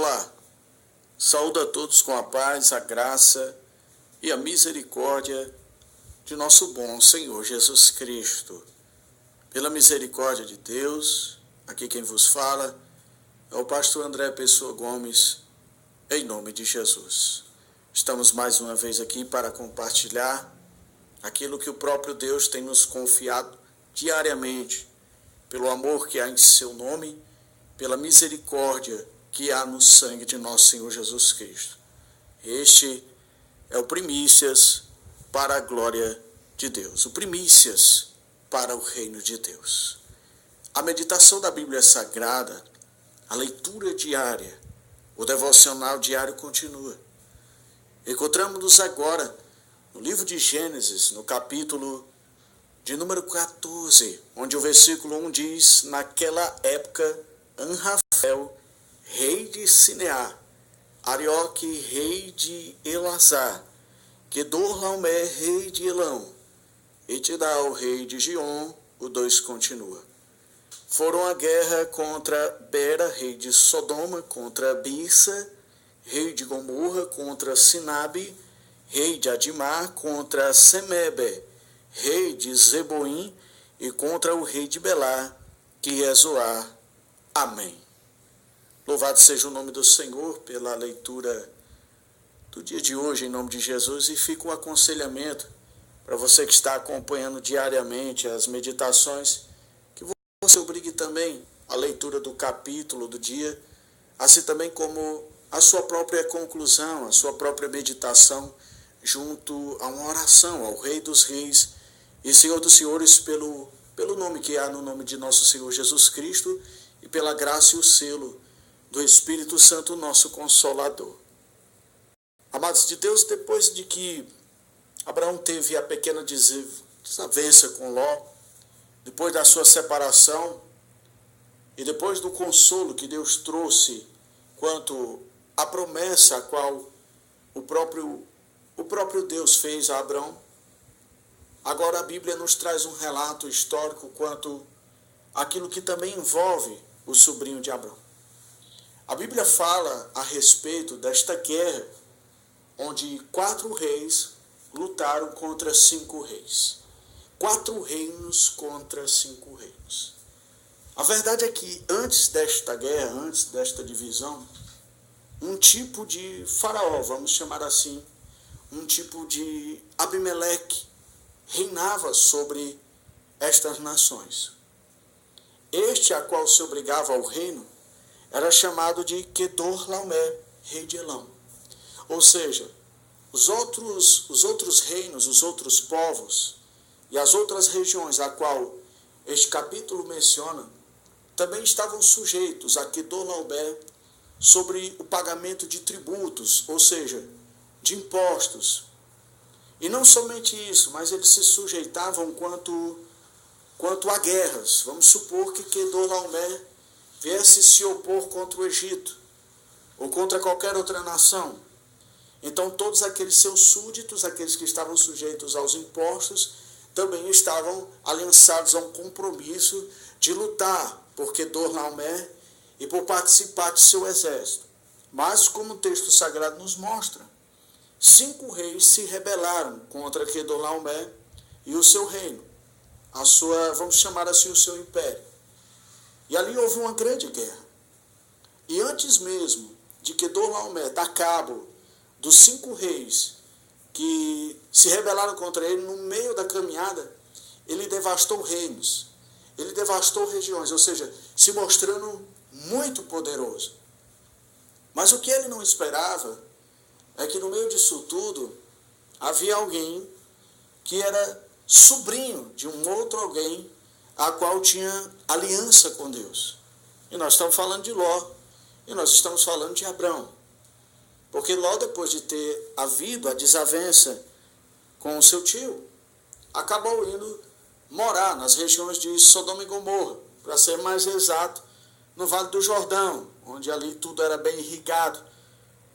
Olá, saúdo a todos com a paz, a graça e a misericórdia de nosso bom Senhor Jesus Cristo. Pela misericórdia de Deus, aqui quem vos fala é o pastor André Pessoa Gomes, em nome de Jesus. Estamos mais uma vez aqui para compartilhar aquilo que o próprio Deus tem nos confiado diariamente, pelo amor que há em seu nome, pela misericórdia que há no sangue de nosso Senhor Jesus Cristo. Este é o primícias para a glória de Deus, o primícias para o reino de Deus. A meditação da Bíblia Sagrada, a leitura diária, o devocional diário continua. Encontramos-nos agora no livro de Gênesis, no capítulo de número 14, onde o versículo 1 diz: naquela época, Anrafel, rei de Sinear, Arioque, rei de Elazar, Quedorlaomer, rei de Elão, e Tidal, rei de Gion, o 2 continua. Foram à guerra contra Bera, rei de Sodoma, contra Bisa, rei de Gomorra, contra Sinabe, rei de Adimar, contra Semebe, rei de Zeboim, e contra o rei de Belá, que é Zoar. Amém. Louvado seja o nome do Senhor pela leitura do dia de hoje, em nome de Jesus, e fica um aconselhamento para você que está acompanhando diariamente as meditações, que você obrigue também a leitura do capítulo do dia, assim também como a sua própria conclusão, a sua própria meditação, junto a uma oração ao Rei dos Reis e Senhor dos Senhores, pelo nome que há no nome de nosso Senhor Jesus Cristo e pela graça e o selo do Espírito Santo, nosso Consolador. Amados de Deus, depois de que Abraão teve a pequena desavença com Ló, depois da sua separação e depois do consolo que Deus trouxe quanto à promessa a qual o próprio Deus fez a Abraão, agora a Bíblia nos traz um relato histórico quanto àquilo que também envolve o sobrinho de Abraão. A Bíblia fala a respeito desta guerra, onde 4 reis lutaram contra 5 reis. 4 reinos contra 5 reinos. A verdade é que antes desta guerra, antes desta divisão, um tipo de faraó, vamos chamar assim, um tipo de Abimeleque, reinava sobre estas nações. Este a qual se obrigava ao reino era chamado de Quedorlaomer, rei de Elão. Ou seja, os outros reinos, os outros povos e as outras regiões a qual este capítulo menciona, também estavam sujeitos a Quedorlaomer sobre o pagamento de tributos, ou seja, de impostos. E não somente isso, mas eles se sujeitavam quanto a guerras. Vamos supor que Quedorlaomer viesse se opor contra o Egito ou contra qualquer outra nação. Então todos aqueles seus súditos, aqueles que estavam sujeitos aos impostos, também estavam aliançados a um compromisso de lutar por Quedorlaomer e por participar de seu exército. Mas, como o texto sagrado nos mostra, 5 reis se rebelaram contra Quedorlaomer e o seu reino, vamos chamar assim, o seu império. E ali houve uma grande guerra. E antes mesmo de Quedorlaomer dar cabo dos 5 reis que se rebelaram contra ele, no meio da caminhada, ele devastou reinos, ele devastou regiões, ou seja, se mostrando muito poderoso. Mas o que ele não esperava é que no meio disso tudo havia alguém que era sobrinho de um outro alguém a qual tinha aliança com Deus. E nós estamos falando de Ló, e nós estamos falando de Abrão. Porque Ló, depois de ter havido a desavença com o seu tio, acabou indo morar nas regiões de Sodoma e Gomorra, para ser mais exato, no Vale do Jordão, onde ali tudo era bem irrigado,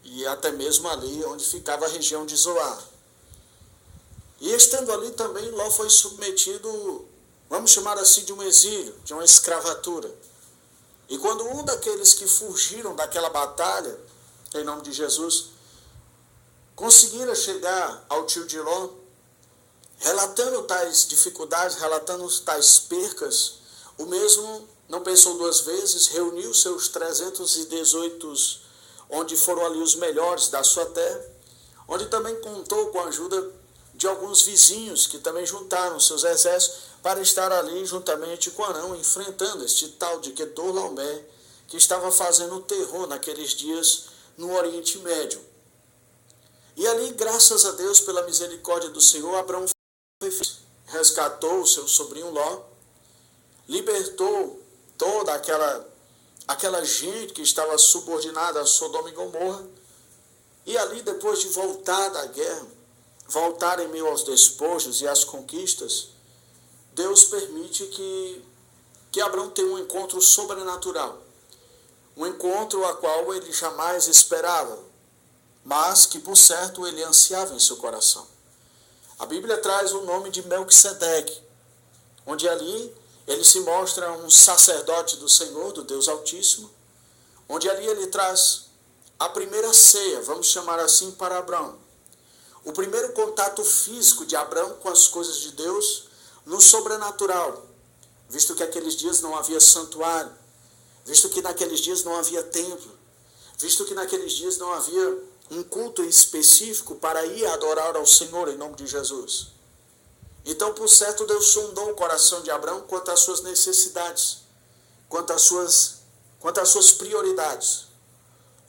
e até mesmo ali onde ficava a região de Zoar. E estando ali também, Ló foi submetido, vamos chamar assim, de um exílio, de uma escravatura. E quando um daqueles que fugiram daquela batalha, em nome de Jesus, conseguiram chegar ao tio de Ló, relatando tais dificuldades, relatando tais percas, o mesmo não pensou duas vezes, reuniu seus 318, onde foram ali os melhores da sua terra, onde também contou com a ajuda de alguns vizinhos que também juntaram seus exércitos para estar ali juntamente com Arão, enfrentando este tal de Quedorlaomer, que estava fazendo terror naqueles dias no Oriente Médio. E ali, graças a Deus, pela misericórdia do Senhor, Abraão resgatou o seu sobrinho Ló, libertou toda aquela gente que estava subordinada a Sodoma e Gomorra, e ali, depois de voltar da guerra, voltar em meio aos despojos e às conquistas, Deus permite que Abraão tenha um encontro sobrenatural, um encontro a qual ele jamais esperava, mas que, por certo, ele ansiava em seu coração. A Bíblia traz o nome de Melquisedeque, onde ali ele se mostra um sacerdote do Senhor, do Deus Altíssimo, onde ali ele traz a primeira ceia, vamos chamar assim, para Abraão. O primeiro contato físico de Abraão com as coisas de Deus no sobrenatural, visto que naqueles dias não havia santuário, visto que naqueles dias não havia templo, visto que naqueles dias não havia um culto específico para ir adorar ao Senhor em nome de Jesus. Então, por certo, Deus sondou o coração de Abraão quanto às suas necessidades, quanto às suas prioridades.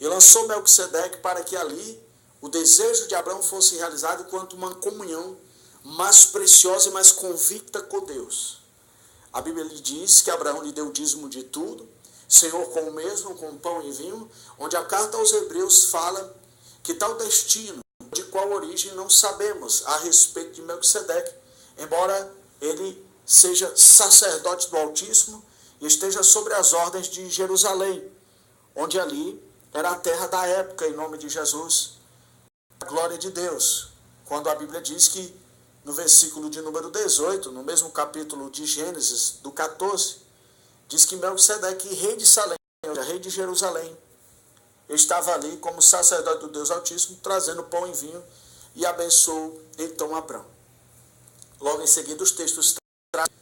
E lançou Melquisedeque para que ali o desejo de Abraão fosse realizado quanto uma comunhão mais preciosa e mais convicta com Deus. A Bíblia lhe diz que Abraão lhe deu o dízimo de tudo, Senhor com o mesmo, com pão e vinho, onde a carta aos Hebreus fala que tal destino, de qual origem não sabemos a respeito de Melquisedeque, embora ele seja sacerdote do Altíssimo e esteja sobre as ordens de Jerusalém, onde ali era a terra da época, em nome de Jesus. A glória de Deus, quando a Bíblia diz que, no versículo de número 18, no mesmo capítulo de Gênesis, do 14, diz que Melquisedeque, rei de Salém, rei de Jerusalém, estava ali como sacerdote do Deus Altíssimo, trazendo pão e vinho, e abençoou então Abraão. Logo em seguida, os textos trazem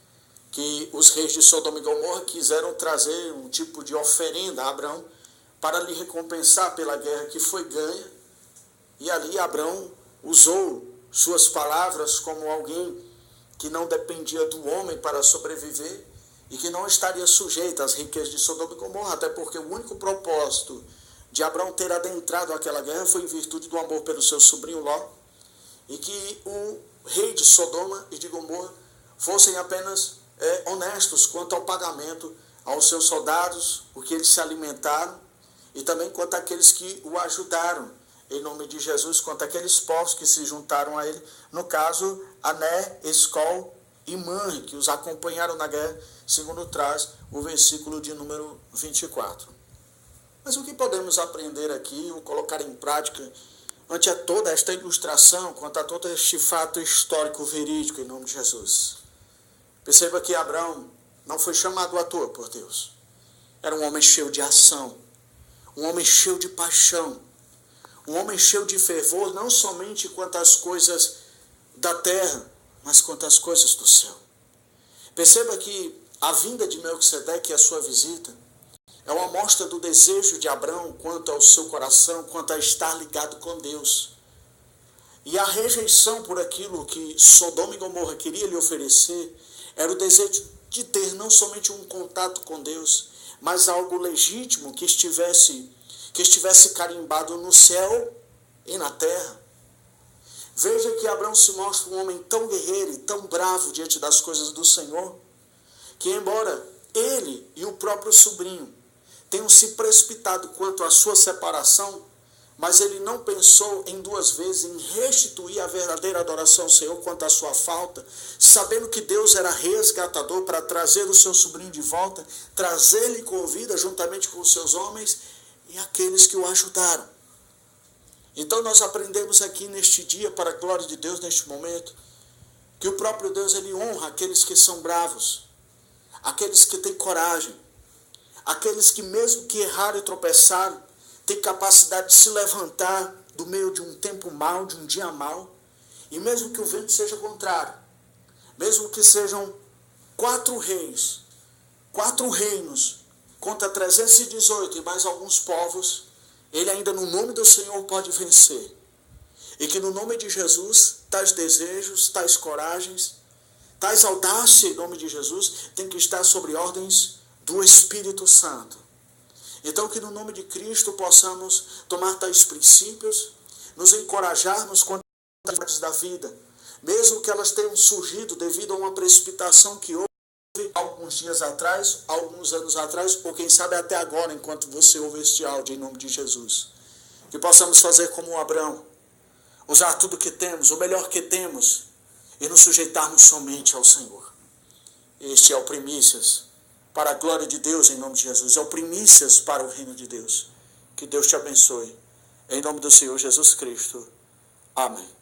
que os reis de Sodoma e Gomorra quiseram trazer um tipo de oferenda a Abraão para lhe recompensar pela guerra que foi ganha, e ali Abraão usou suas palavras como alguém que não dependia do homem para sobreviver e que não estaria sujeito às riquezas de Sodoma e Gomorra, até porque o único propósito de Abraão ter adentrado aquela guerra foi em virtude do amor pelo seu sobrinho Ló, e que o rei de Sodoma e de Gomorra fossem apenas honestos quanto ao pagamento aos seus soldados, o que eles se alimentaram, e também quanto àqueles que o ajudaram, em nome de Jesus, quanto àqueles povos que se juntaram a ele, no caso, Ané, Escol e Manre, que os acompanharam na guerra, segundo traz o versículo de número 24. Mas o que podemos aprender aqui, ou colocar em prática, ante a toda esta ilustração, quanto a todo este fato histórico verídico, em nome de Jesus? Perceba que Abraão não foi chamado à toa por Deus. Era um homem cheio de ação, um homem cheio de paixão, um homem cheio de fervor, não somente quanto às coisas da terra, mas quanto às coisas do céu. Perceba que a vinda de Melquisedeque e a sua visita é uma mostra do desejo de Abraão quanto ao seu coração, quanto a estar ligado com Deus. E a rejeição por aquilo que Sodoma e Gomorra queria lhe oferecer era o desejo de ter não somente um contato com Deus, mas algo legítimo que estivesse carimbado no céu e na terra. Veja que Abraão se mostra um homem tão guerreiro e tão bravo diante das coisas do Senhor, que embora ele e o próprio sobrinho tenham se precipitado quanto à sua separação, mas ele não pensou em duas vezes em restituir a verdadeira adoração ao Senhor quanto à sua falta, sabendo que Deus era resgatador para trazer o seu sobrinho de volta, trazer-lhe com vida juntamente com os seus homens e aqueles que o ajudaram. Então nós aprendemos aqui neste dia, para a glória de Deus, neste momento, que o próprio Deus ele honra aqueles que são bravos, aqueles que têm coragem, aqueles que mesmo que erraram e tropeçaram, têm capacidade de se levantar do meio de um tempo mau, de um dia mau, e mesmo que o vento seja contrário, mesmo que sejam 4 reis, 4 reinos contra 318 e mais alguns povos, ele ainda no nome do Senhor pode vencer. E que no nome de Jesus, tais desejos, tais coragens, tais audácia em nome de Jesus, tem que estar sobre ordens do Espírito Santo. Então que no nome de Cristo possamos tomar tais princípios, nos encorajarmos contra as dificuldades da vida, mesmo que elas tenham surgido devido a uma precipitação que houve alguns dias atrás, alguns anos atrás, ou quem sabe até agora, enquanto você ouve este áudio, em nome de Jesus. Que possamos fazer como o Abrão, usar tudo que temos, o melhor que temos, e nos sujeitarmos somente ao Senhor. Este é o primícias para a glória de Deus, em nome de Jesus. É o primícias para o reino de Deus. Que Deus te abençoe. Em nome do Senhor Jesus Cristo. Amém.